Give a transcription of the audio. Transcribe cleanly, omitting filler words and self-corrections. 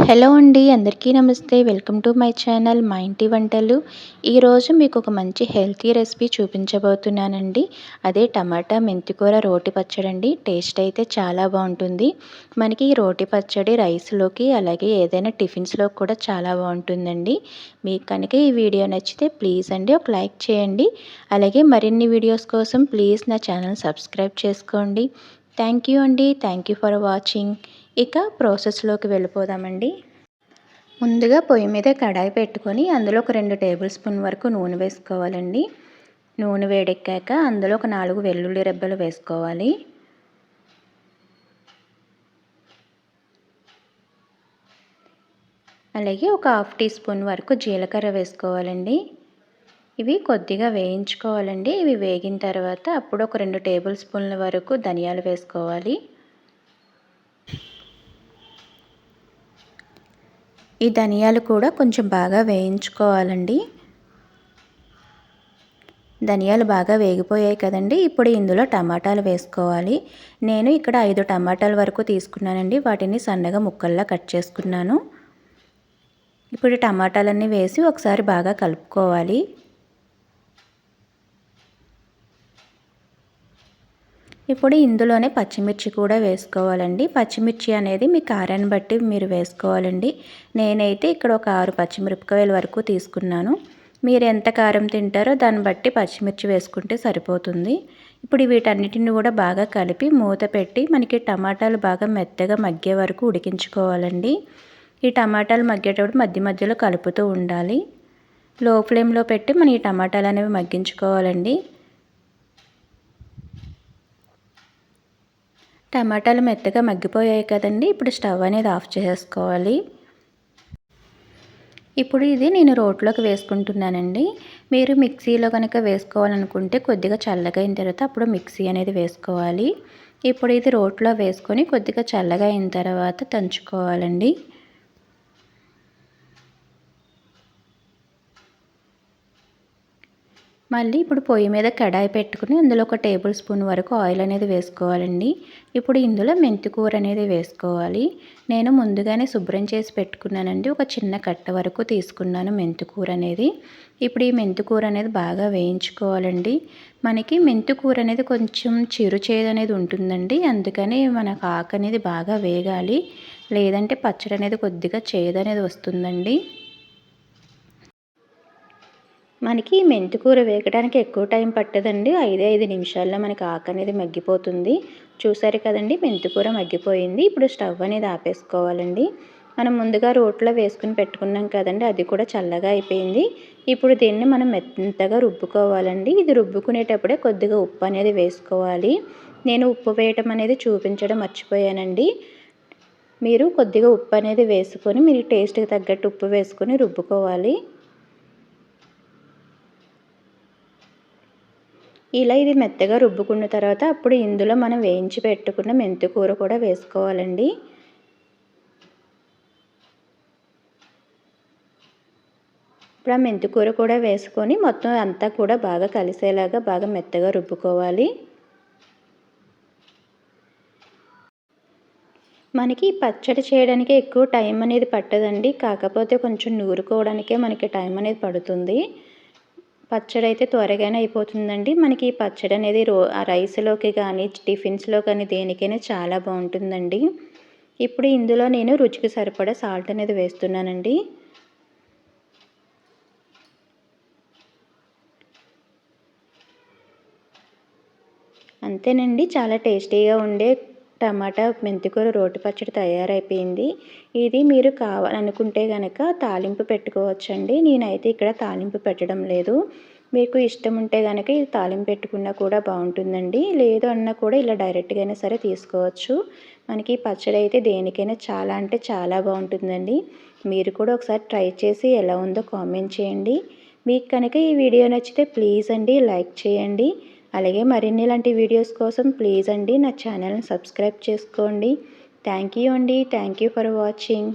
Hello అండి, అందరికీ నమస్తే. వెల్కమ్ టు మై ఛానల్ మా ఇంటి వంటలు. ఈరోజు మీకు ఒక మంచి హెల్తీ రెసిపీ చూపించబోతున్నానండి. అదే టమాటా మెంతికూర రోటి పచ్చడి అండి. టేస్ట్ అయితే చాలా బాగుంటుంది. మనకి ఈ రోటి పచ్చడి రైస్లోకి అలాగే ఏదైనా టిఫిన్స్లో కూడా చాలా బాగుంటుందండి. మీకు కనుక ఈ వీడియో నచ్చితే ప్లీజ్ అండి ఒక లైక్ చేయండి. అలాగే మరిన్ని వీడియోస్ కోసం ప్లీజ్ నా ఛానల్ సబ్స్క్రైబ్ చేసుకోండి. థ్యాంక్ యూ అండి. Thank you for watching. ఇక ప్రాసెస్లోకి వెళ్ళిపోదామండి. ముందుగా పొయ్యి మీద కడాయి పెట్టుకొని అందులో ఒక 2 టేబుల్ స్పూన్ వరకు నూనె వేసుకోవాలండి. నూనె వేడెక్కాక అందులో ఒక 4 వెల్లుల్లి రెబ్బలు వేసుకోవాలి. అలాగే ఒక హాఫ్ టీ స్పూన్ వరకు జీలకర్ర వేసుకోవాలండి. ఇవి కొద్దిగా వేయించుకోవాలండి. ఇవి వేగిన తర్వాత అప్పుడు ఒక 2 టేబుల్ స్పూన్ల వరకు ధనియాలు వేసుకోవాలి. ఈ ధనియాలు కూడా కొంచెం బాగా వేయించుకోవాలండి. ధనియాలు బాగా వేగిపోయాయి కదండి. ఇప్పుడు ఇందులో టమాటాలు వేసుకోవాలి. నేను ఇక్కడ 5 టమాటాల వరకు తీసుకున్నానండి. వాటిని సన్నగా ముక్కల్లా కట్ చేసుకున్నాను. ఇప్పుడు టమాటాలన్నీ వేసి ఒకసారి బాగా కలుపుకోవాలి. ఇప్పుడు ఇందులోనే పచ్చిమిర్చి కూడా వేసుకోవాలండి. పచ్చిమిర్చి అనేది మీ కారాన్ని బట్టి మీరు వేసుకోవాలండి. నేనైతే ఇక్కడ ఒక 6 పచ్చిమిరపకాయల వరకు తీసుకున్నాను. మీరు ఎంత కారం తింటారో దాన్ని బట్టి పచ్చిమిర్చి వేసుకుంటే సరిపోతుంది. ఇప్పుడు వీటన్నిటిని కూడా బాగా కలిపి మూత పెట్టి మనకి టమాటాలు బాగా మెత్తగా మగ్గే వరకు ఉడికించుకోవాలండి. ఈ టమాటాలు మగ్గేటప్పుడు మధ్య మధ్యలో కలుపుతూ ఉండాలి. లో ఫ్లేమ్లో పెట్టి మనం ఈ టమాటాలు అనేవి మగ్గించుకోవాలండి. టమాటాలు మెత్తగా మగ్గిపోయాయి కదండి. ఇప్పుడు స్టవ్ అనేది ఆఫ్ చేసేసుకోవాలి. ఇప్పుడు ఇది నేను రోట్లోకి వేసుకుంటున్నానండి. మీరు మిక్సీలో కనుక వేసుకోవాలనుకుంటే కొద్దిగా చల్లగా అయిన తర్వాత అప్పుడు మిక్సీ అనేది వేసుకోవాలి. ఇప్పుడు ఇది రోట్లో వేసుకొని కొద్దిగా చల్లగా అయిన తర్వాత దంచుకోవాలండి. మళ్ళీ ఇప్పుడు పొయ్యి మీద కడాయి పెట్టుకుని అందులో ఒక టేబుల్ స్పూన్ వరకు ఆయిల్ అనేది వేసుకోవాలండి. ఇప్పుడు ఇందులో మెంతికూర అనేది వేసుకోవాలి. నేను ముందుగానే శుభ్రం చేసి పెట్టుకున్నానండి. ఒక చిన్న కట్ట వరకు తీసుకున్నాను మెంతికూర అనేది. ఇప్పుడు ఈ మెంతికూర అనేది బాగా వేయించుకోవాలండి. మనకి మెంతికూర అనేది కొంచెం చిరు చేదు అనేది ఉంటుందండి. అందుకని మనకు ఆకు అనేది బాగా వేగాలి. లేదంటే పచ్చడి అనేది కొద్దిగా చేదు అనేది వస్తుందండి. మనకి మెంతికూర వేగడానికి ఎక్కువ టైం పట్టదండి. 5 నిమిషాల్లో మనకి ఆకు అనేది మగ్గిపోతుంది. చూసారు కదండి, మెంతికూర మగ్గిపోయింది. ఇప్పుడు స్టవ్ అనేది ఆపేసుకోవాలండి. మనం ముందుగా రోట్లో వేసుకుని పెట్టుకున్నాం కదండి, అది కూడా చల్లగా అయిపోయింది. ఇప్పుడు దీన్ని మనం మెత్తగా రుబ్బుకోవాలండి. ఇది రుబ్బుకునేటప్పుడే కొద్దిగా ఉప్పు అనేది వేసుకోవాలి. నేను ఉప్పు వేయటం అనేది చూపించడం మర్చిపోయానండి. మీరు కొద్దిగా ఉప్పు అనేది వేసుకొని మీరు టేస్ట్కి తగ్గట్టు ఉప్పు వేసుకొని రుబ్బుకోవాలి. ఇలా ఇది మెత్తగా రుబ్బుకున్న తర్వాత అప్పుడు ఇందులో మనం వేయించి పెట్టుకున్న మెంతికూర కూడా వేసుకోవాలండి. ఇప్పుడు ఆ మెంతికూర కూడా వేసుకొని మొత్తం అంతా కూడా బాగా కలిసేలాగా బాగా మెత్తగా రుబ్బుకోవాలి. మనకి పచ్చడి చేయడానికి ఎక్కువ టైం అనేది పట్టదండి. కాకపోతే కొంచెం నూరుకోవడానికే మనకి టైం అనేది పడుతుంది. పచ్చడి అయితే త్వరగానే అయిపోతుందండి. మనకి ఈ పచ్చడి అనేది రైస్లోకి కానీ టిఫిన్స్లో కానీ దేనికైనా చాలా బాగుంటుందండి. ఇప్పుడు ఇందులో నేను రుచికి సరిపడా సాల్ట్ అనేది వేస్తున్నానండి. అంతేనండి, చాలా టేస్టీగా ఉండే టమాటా మెంతికూర రోటి పచ్చడి తయారైపోయింది. ఇది మీరు కావాలనుకుంటే కనుక తాలింపు పెట్టుకోవచ్చండి. నేనైతే ఇక్కడ తాలింపు పెట్టడం లేదు. మీకు ఇష్టం ఉంటే కనుక ఇది తాలింపు పెట్టుకున్నా కూడా బాగుంటుందండి. లేదు అన్నా కూడా ఇలా డైరెక్ట్గా అయినా సరే తీసుకోవచ్చు. మనకి పచ్చడి అయితే దేనికైనా చాలా అంటే చాలా బాగుంటుందండి. మీరు కూడా ఒకసారి ట్రై చేసి ఎలా ఉందో కామెంట్ చేయండి. మీకు కనుక ఈ వీడియో నచ్చితే ప్లీజ్ అండి లైక్ చేయండి. అలాగే మరిన్ని ఇలాంటి వీడియోస్ కోసం ప్లీజ్ అండి నా ఛానల్ని సబ్స్క్రైబ్ చేసుకోండి. థ్యాంక్ యూ అండి. Thank you for watching.